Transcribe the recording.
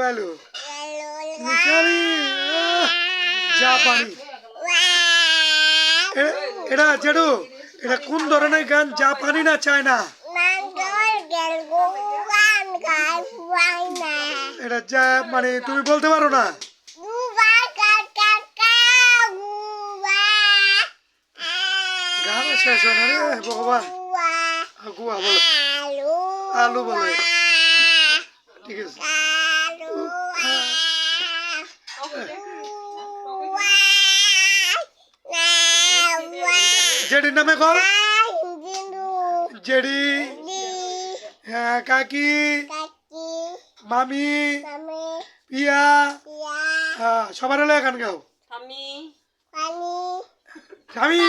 লালু মিশালি জাপানি এটা জেডু এটা কোন ধরনের গান জাপানি না চায়না এটা যা মানে তুমি বলতে পারো না গান শেষ হয় না রে ভগবান গুয়া বলো আলু বলে ঠিক আছে জেডির নামে কর জেডি কাকি মামি পিয়া সবার হলে গান গাও আমি